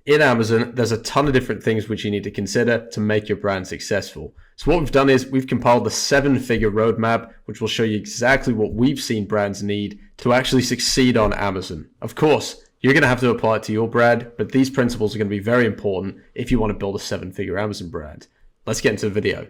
in Amazon, there's a ton of different things which you need to consider to make your brand successful. So what we've done is we've compiled the 7-figure roadmap, which will show you exactly what we've seen brands need to actually succeed on Amazon. Of course, you're going to have to apply it to your brand, but these principles are going to be very important if you want to build a 7-figure Amazon brand. Let's get into the video.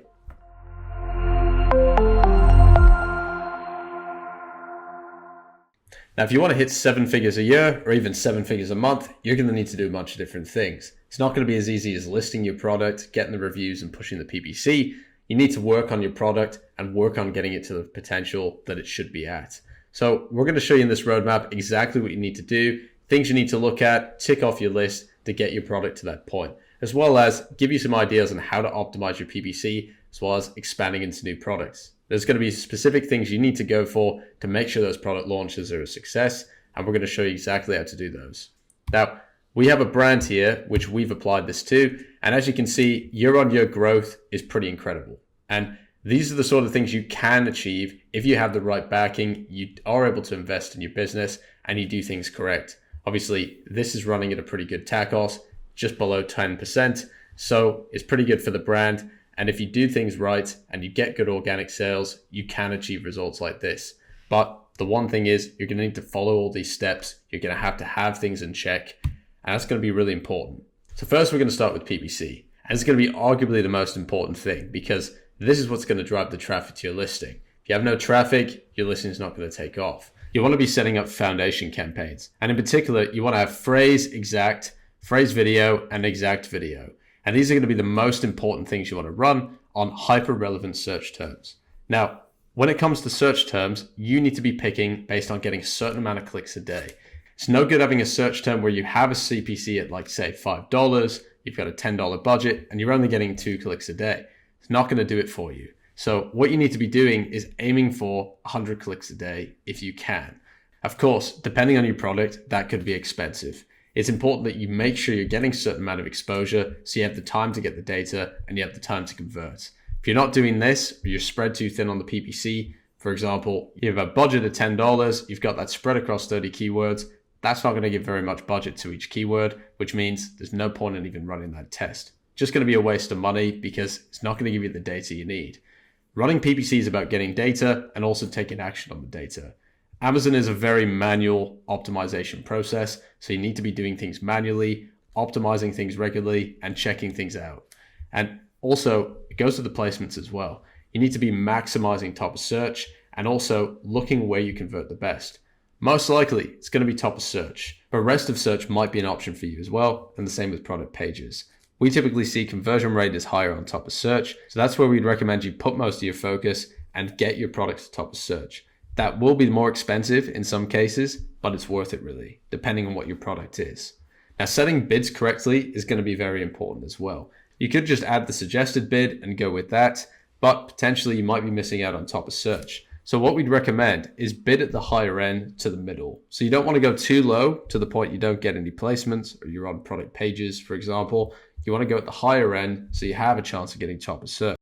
Now, if you want to hit 7 figures a year or even 7 figures a month, you're going to need to do a bunch of different things. It's not going to be as easy as listing your product, getting the reviews and pushing the PPC. You need to work on your product and work on getting it to the potential that it should be at. So we're going to show you in this roadmap exactly what you need to do, things you need to look at, tick off your list to get your product to that point, as well as give you some ideas on how to optimize your PPC, as well as expanding into new products. There's going to be specific things you need to go for to make sure those product launches are a success, and we're going to show you exactly how to do those. Now, we have a brand here which we've applied this to, and as you can see, year-on-year growth is pretty incredible. And these are the sort of things you can achieve if you have the right backing, you are able to invest in your business, and you do things correct. Obviously, this is running at a pretty good TACoS, just below 10%, so it's pretty good for the brand. And if you do things right and you get good organic sales, you can achieve results like this. But the one thing is you're going to need to follow all these steps. You're going to have things in check, and that's going to be really important. So first, we're going to start with PPC. And it's going to be arguably the most important thing because this is what's going to drive the traffic to your listing. If you have no traffic, your listing is not going to take off. You want to be setting up foundation campaigns. And in particular, you want to have phrase exact, phrase video, and exact video. And these are going to be the most important things you want to run on hyper-relevant search terms. Now, when it comes to search terms, you need to be picking based on getting a certain amount of clicks a day. It's no good having a search term where you have a CPC at like say $5, you've got a $10 budget, and you're only getting 2 clicks a day. It's not going to do it for you. So what you need to be doing is aiming for 100 clicks a day if you can. Of course, depending on your product, that could be expensive. It's important that you make sure you're getting a certain amount of exposure so you have the time to get the data and you have the time to convert. If you're not doing this, or you're spread too thin on the PPC, for example, you have a budget of $10, you've got that spread across 30 keywords, that's not going to give very much budget to each keyword, which means there's no point in even running that test. Just going to be a waste of money because it's not going to give you the data you need. Running PPC is about getting data and also taking action on the data. Amazon is a very manual optimization process, so you need to be doing things manually, optimizing things regularly, and checking things out. And also, it goes to the placements as well. You need to be maximizing top of search and also looking where you convert the best. Most likely, it's going to be top of search, but rest of search might be an option for you as well, and the same with product pages. We typically see conversion rate is higher on top of search, so that's where we'd recommend you put most of your focus and get your products to top of search. That will be more expensive in some cases, but it's worth it really, depending on what your product is. Now, setting bids correctly is going to be very important as well. You could just add the suggested bid and go with that, but potentially you might be missing out on top of search. So what we'd recommend is bid at the higher end to the middle. So you don't want to go too low to the point you don't get any placements or you're on product pages, for example. You want to go at the higher end so you have a chance of getting top of search.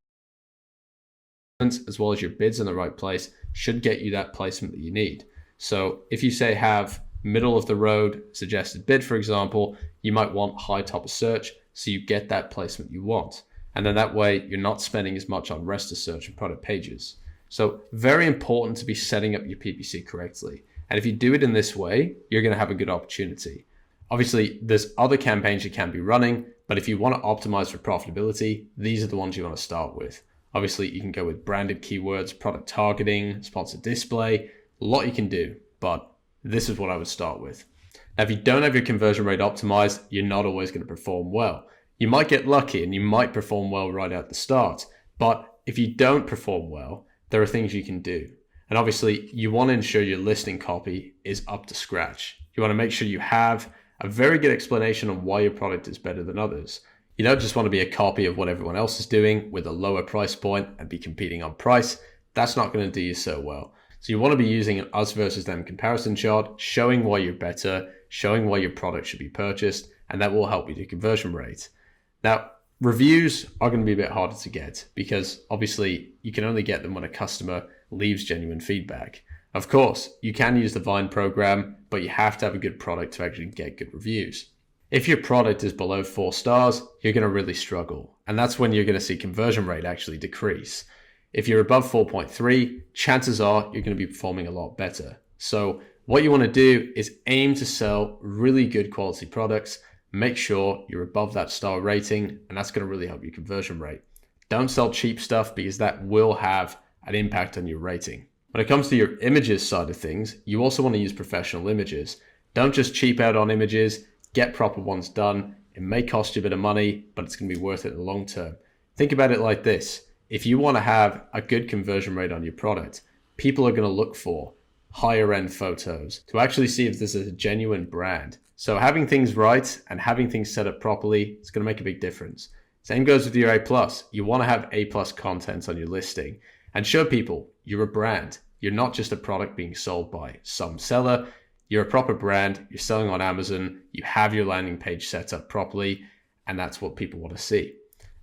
As well as your bids in the right place should get you that placement that you need. So if you say have middle of the road suggested bid, for example, you might want high top of search so you get that placement you want. And then that way you're not spending as much on rest of search and product pages. So very important to be setting up your PPC correctly. And if you do it in this way, you're going to have a good opportunity. Obviously, there's other campaigns you can be running, but if you want to optimize for profitability, these are the ones you want to start with. Obviously, you can go with branded keywords, product targeting, sponsored display, a lot you can do, but this is what I would start with. Now, if you don't have your conversion rate optimized, you're not always going to perform well. You might get lucky and you might perform well right at the start, but if you don't perform well, there are things you can do. And obviously, you want to ensure your listing copy is up to scratch. You want to make sure you have a very good explanation on why your product is better than others. You don't just want to be a copy of what everyone else is doing with a lower price point and be competing on price. That's not going to do you so well. So you want to be using an us versus them comparison chart, showing why you're better, showing why your product should be purchased, and that will help with your conversion rate. Now, reviews are going to be a bit harder to get because obviously you can only get them when a customer leaves genuine feedback. Of course, you can use the Vine program, but you have to have a good product to actually get good reviews. If your product is below 4 stars, you're going to really struggle. And that's when you're going to see conversion rate actually decrease. If you're above 4.3, chances are you're going to be performing a lot better. So what you want to do is aim to sell really good quality products. Make sure you're above that star rating, and that's going to really help your conversion rate. Don't sell cheap stuff because that will have an impact on your rating. When it comes to your images side of things, you also want to use professional images. Don't just cheap out on images, get proper ones done. It may cost you a bit of money, but it's going to be worth it in the long term. Think about it like this. If you want to have a good conversion rate on your product, people are going to look for higher end photos to actually see if this is a genuine brand. So having things right and having things set up properly is going to make a big difference. Same goes with your A+. You want to have A+ content on your listing and show people you're a brand. You're not just a product being sold by some seller. You're a proper brand. You're selling on Amazon. You have your landing page set up properly, and that's what people want to see.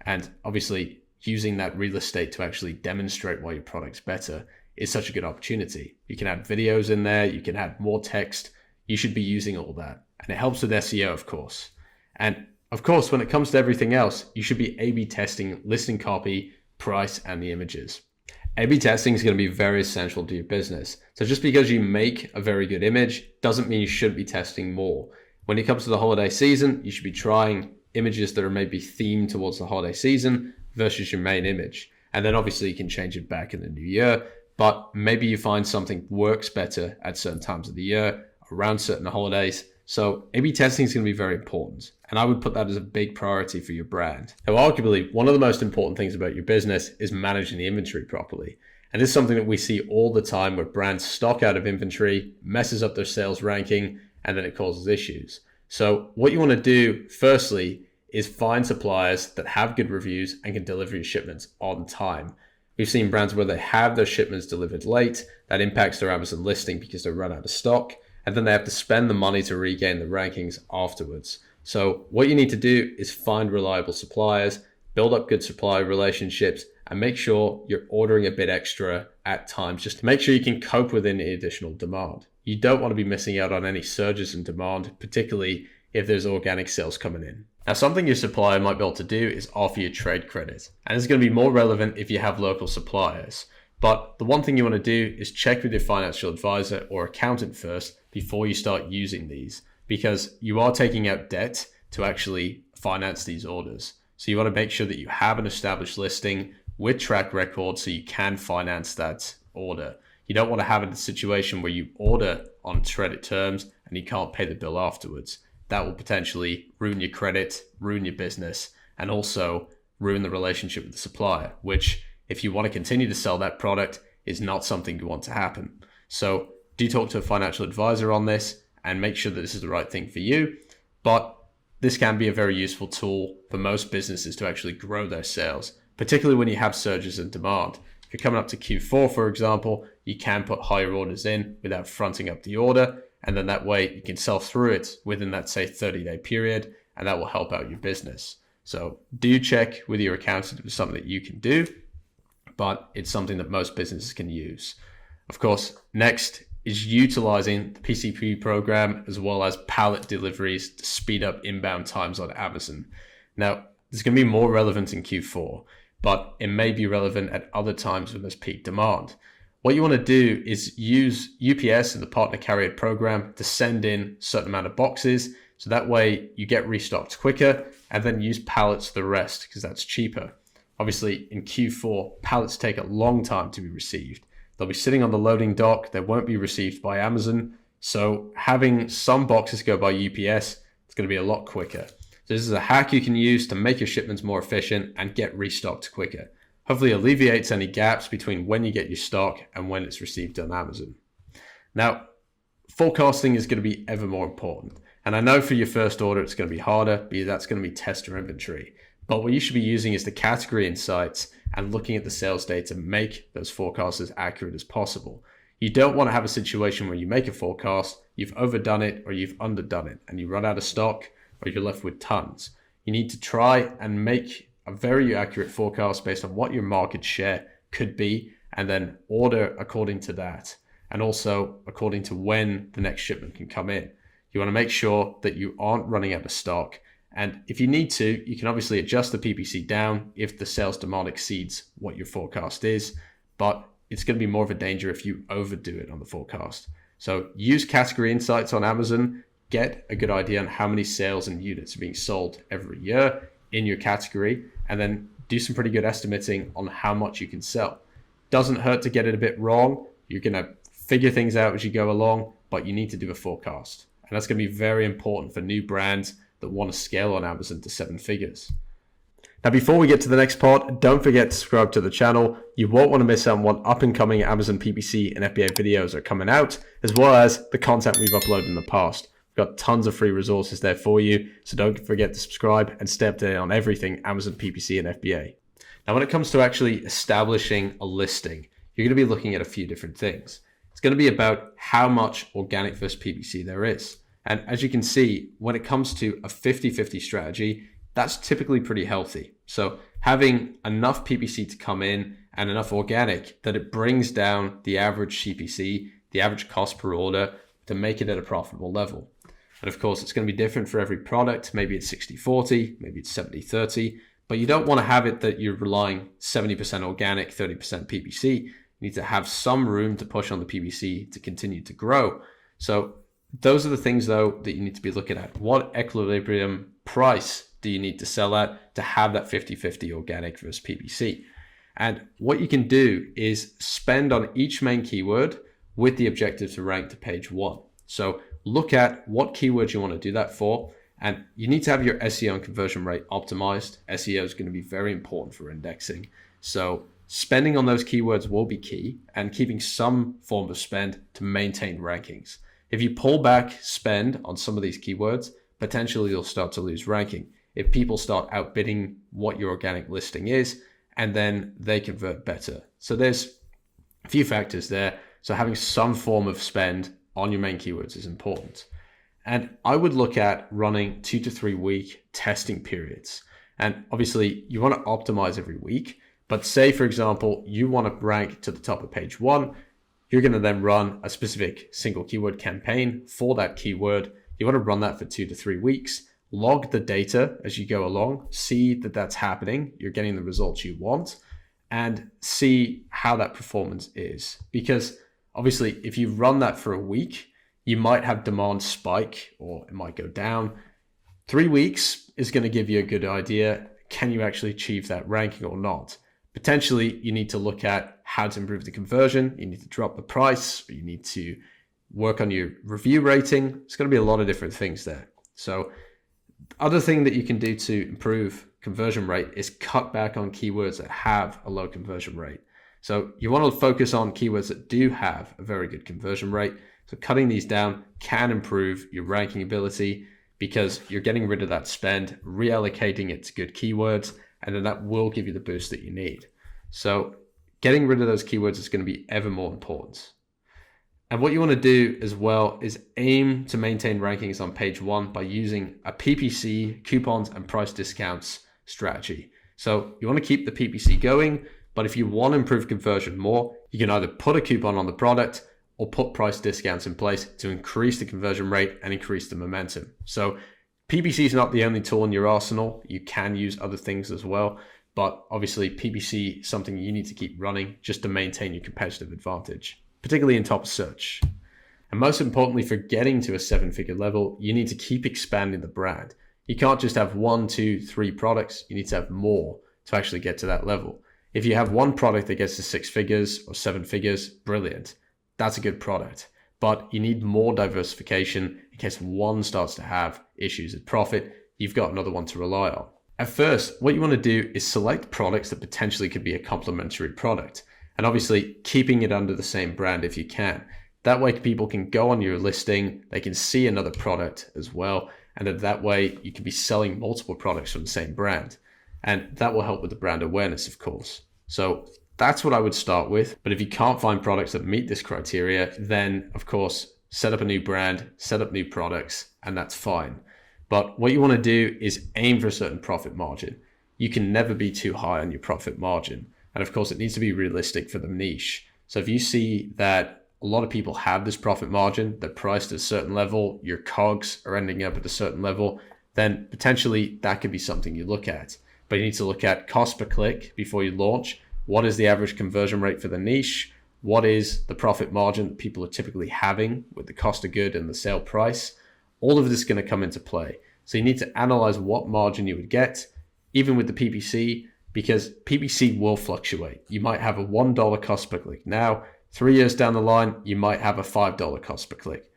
And obviously, using that real estate to actually demonstrate why your product's better is such a good opportunity. You can add videos in there. You can add more text. You should be using all that. And it helps with SEO, of course. And of course, when it comes to everything else, you should be A/B testing listing copy, price, and the images. A/B testing is going to be very essential to your business. So just because you make a very good image doesn't mean you shouldn't be testing more. When it comes to the holiday season, you should be trying images that are maybe themed towards the holiday season versus your main image. And then obviously you can change it back in the new year, but maybe you find something works better at certain times of the year, around certain holidays. So A/B testing is going to be very important. And I would put that as a big priority for your brand. Now, arguably, one of the most important things about your business is managing the inventory properly. And this is something that we see all the time where brands stock out of inventory, messes up their sales ranking, and then it causes issues. So what you want to do, firstly, is find suppliers that have good reviews and can deliver your shipments on time. We've seen brands where they have their shipments delivered late. That impacts their Amazon listing because they run out of stock. And then they have to spend the money to regain the rankings afterwards. So what you need to do is find reliable suppliers, build up good supplier relationships, and make sure you're ordering a bit extra at times just to make sure you can cope with any additional demand. You don't want to be missing out on any surges in demand, particularly if there's organic sales coming in. Now, something your supplier might be able to do is offer you trade credit. And it's going to be more relevant if you have local suppliers. But the one thing you want to do is check with your financial advisor or accountant first before you start using these, because you are taking out debt to actually finance these orders. So you want to make sure that you have an established listing with track record so you can finance that order. You don't want to have a situation where you order on credit terms and you can't pay the bill afterwards. That will potentially ruin your credit, ruin your business, and also ruin the relationship with the supplier, which if you want to continue to sell that product is not something you want to happen. So do talk to a financial advisor on this and make sure that this is the right thing for you. But this can be a very useful tool for most businesses to actually grow their sales, particularly when you have surges in demand. If you're coming up to Q4, for example, you can put higher orders in without fronting up the order. And then that way you can sell through it within that, say, 30-day period, and that will help out your business. So do check with your accountant if it's something that you can do, but it's something that most businesses can use. Of course, next is utilizing the PCP program as well as pallet deliveries to speed up inbound times on Amazon. Now, this is going to be more relevant in Q4, but it may be relevant at other times when there's peak demand. What you want to do is use UPS and the partner carrier program to send in a certain amount of boxes. So that way you get restocked quicker, and then use pallets for the rest because that's cheaper. Obviously in Q4, pallets take a long time to be received. They'll be sitting on the loading dock. They won't be received by Amazon. So having some boxes go by UPS, it's going to be a lot quicker. So this is a hack you can use to make your shipments more efficient and get restocked quicker. Hopefully alleviates any gaps between when you get your stock and when it's received on Amazon. Now, forecasting is going to be ever more important. And I know for your first order, it's going to be harder because that's going to be tester inventory. But what you should be using is the category insights and looking at the sales data to make those forecasts as accurate as possible. You don't want to have a situation where you make a forecast, you've overdone it or you've underdone it, and you run out of stock or you're left with tons. You need to try and make a very accurate forecast based on what your market share could be, and then order according to that, and also according to when the next shipment can come in. You want to make sure that you aren't running out of stock. And if you need to, you can obviously adjust the PPC down if the sales demand exceeds what your forecast is, but it's going to be more of a danger if you overdo it on the forecast. So use category insights on Amazon, get a good idea on how many sales and units are being sold every year in your category, and then do some pretty good estimating on how much you can sell. Doesn't hurt to get it a bit wrong. You're going to figure things out as you go along, but you need to do a forecast. And that's going to be very important for new brands that want to scale on Amazon to 7 figures. Now, before we get to the next part, don't forget to subscribe to the channel. You won't want to miss out on what up and coming Amazon PPC and FBA videos are coming out, as well as the content we've uploaded in the past. We've got tons of free resources there for you, so don't forget to subscribe and stay up to date on everything Amazon PPC and FBA. Now, when it comes to actually establishing a listing, you're going to be looking at a few different things. It's going to be about how much organic versus PPC there is. And as you can see, when it comes to a 50-50 strategy, that's typically pretty healthy. So having enough PPC to come in and enough organic that it brings down the average CPC, the average cost per order, to make it at a profitable level. And of course, it's going to be different for every product. Maybe it's 60-40, maybe it's 70-30, but you don't want to have it that you're relying 70% organic, 30% PPC. You need to have some room to push on the PPC to continue to grow. So those are the things, though, that you need to be looking at. What equilibrium price do you need to sell at to have that 50-50 organic versus PPC? And what you can do is spend on each main keyword with the objective to rank to page 1. So look at what keywords you want to do that for. And you need to have your SEO and conversion rate optimized. SEO is going to be very important for indexing. So spending on those keywords will be key, and keeping some form of spend to maintain rankings. If you pull back spend on some of these keywords, potentially you'll start to lose ranking. If people start outbidding what your organic listing is, and then they convert better. So there's a few factors there. So having some form of spend on your main keywords is important. And I would look at running 2 to 3 week testing periods. And obviously you want to optimize every week, but say, for example, you want to rank to the top of page 1. You're going to then run a specific single keyword campaign for that keyword. You want to run that for 2 to 3 weeks, log the data as you go along, see that that's happening, you're getting the results you want, and see how that performance is. Because obviously, if you run that for a week, you might have demand spike or it might go down. 3 weeks is going to give you a good idea. Can you actually achieve that ranking or not? Potentially, you need to look at how to improve the conversion. You need to drop the price, or you need to work on your review rating. It's going to be a lot of different things there. So other thing that you can do to improve conversion rate is cut back on keywords that have a low conversion rate. So you want to focus on keywords that do have a very good conversion rate. So cutting these down can improve your ranking ability because you're getting rid of that spend, reallocating it to good keywords, and then that will give you the boost that you need. So getting rid of those keywords is going to be ever more important. And what you want to do as well is aim to maintain rankings on page 1 by using a PPC, coupons, and price discounts strategy. So you want to keep the PPC going, but if you want to improve conversion more, you can either put a coupon on the product or put price discounts in place to increase the conversion rate and increase the momentum. So PPC is not the only tool in your arsenal. You can use other things as well, but obviously PPC is something you need to keep running just to maintain your competitive advantage, particularly in top search. And most importantly, for getting to a 7-figure level, you need to keep expanding the brand. You can't just have 1, 2, 3 products. You need to have more to actually get to that level. If you have one product that gets to 6 figures or 7 figures, brilliant. That's a good product. But you need more diversification in case one starts to have issues with profit. You've got another one to rely on. At first, what you want to do is select products that potentially could be a complementary product. And obviously keeping it under the same brand if you can. That way people can go on your listing, they can see another product as well. And that way you can be selling multiple products from the same brand. And that will help with the brand awareness, of course. So that's what I would start with. But if you can't find products that meet this criteria, then of course, set up a new brand, set up new products, and that's fine. But what you want to do is aim for a certain profit margin. You can never be too high on your profit margin. And of course, it needs to be realistic for the niche. So if you see that a lot of people have this profit margin, they're priced at a certain level, your COGS are ending up at a certain level, then potentially that could be something you look at. But you need to look at cost per click before you launch. What is the average conversion rate for the niche? What is the profit margin that people are typically having with the cost of good and the sale price? All of this is going to come into play. So you need to analyze what margin you would get, even with the PPC, because PPC will fluctuate. You might have a $1 cost per click. Now, 3 years down the line, you might have a $5 cost per click.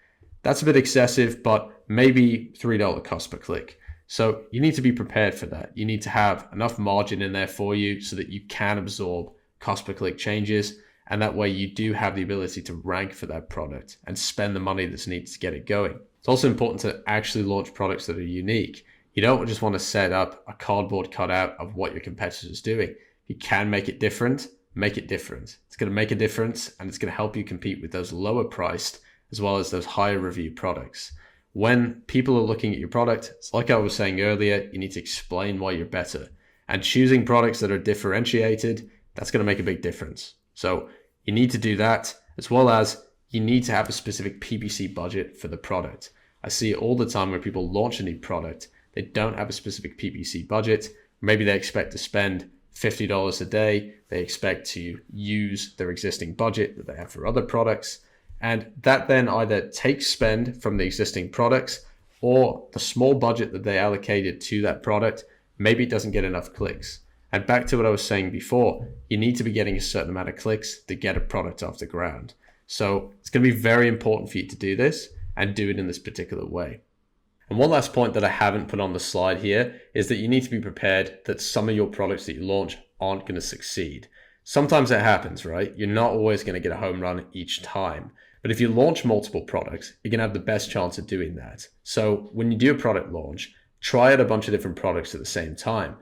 That's a bit excessive, but maybe $3 cost per click. So you need to be prepared for that. You need to have enough margin in there for you so that you can absorb cost per click changes. And that way you do have the ability to rank for that product and spend the money that's needed to get it going. It's also important to actually launch products that are unique. You don't just want to set up a cardboard cutout of what your competitors are doing. If you can make it different, make it different. It's going to make a difference, and it's going to help you compete with those lower priced as well as those higher reviewed products. When people are looking at your product, it's like I was saying earlier, you need to explain why you're better. And choosing products that are differentiated, that's going to make a big difference. So you need to do that, as well as you need to have a specific PPC budget for the product. I see it all the time where people launch a new product, they don't have a specific PPC budget. Maybe they expect to spend $50 a day. They expect to use their existing budget that they have for other products. And that then either takes spend from the existing products, or the small budget that they allocated to that product, maybe it doesn't get enough clicks. And back to what I was saying before, you need to be getting a certain amount of clicks to get a product off the ground. So it's going to be very important for you to do this and do it in this particular way. And one last point that I haven't put on the slide here is that you need to be prepared that some of your products that you launch aren't going to succeed. Sometimes it happens, right? You're not always going to get a home run each time. But if you launch multiple products, you're going to have the best chance of doing that. So when you do a product launch, try out a bunch of different products at the same time.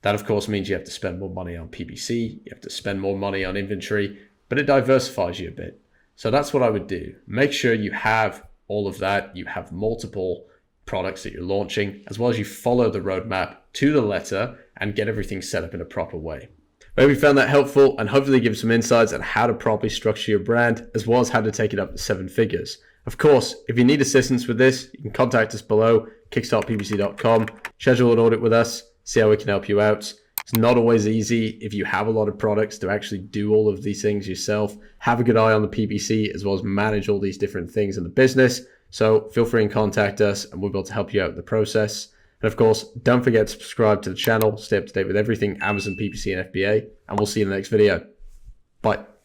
That, of course, means you have to spend more money on PPC, you have to spend more money on inventory, but it diversifies you a bit. So that's what I would do. Make sure you have all of that. You have multiple products that you're launching, as well as you follow the roadmap to the letter and get everything set up in a proper way. I hope you found that helpful and hopefully give some insights on how to properly structure your brand, as well as how to take it up to 7 figures. Of course, if you need assistance with this, you can contact us below, KickstartPPC.com, schedule an audit with us, see how we can help you out. It's not always easy if you have a lot of products to actually do all of these things yourself. Have a good eye on the PPC, as well as manage all these different things in the business. So feel free and contact us, and we'll be able to help you out in the process. And of course, don't forget to subscribe to the channel, stay up to date with everything Amazon, PPC, and FBA, and we'll see you in the next video. Bye.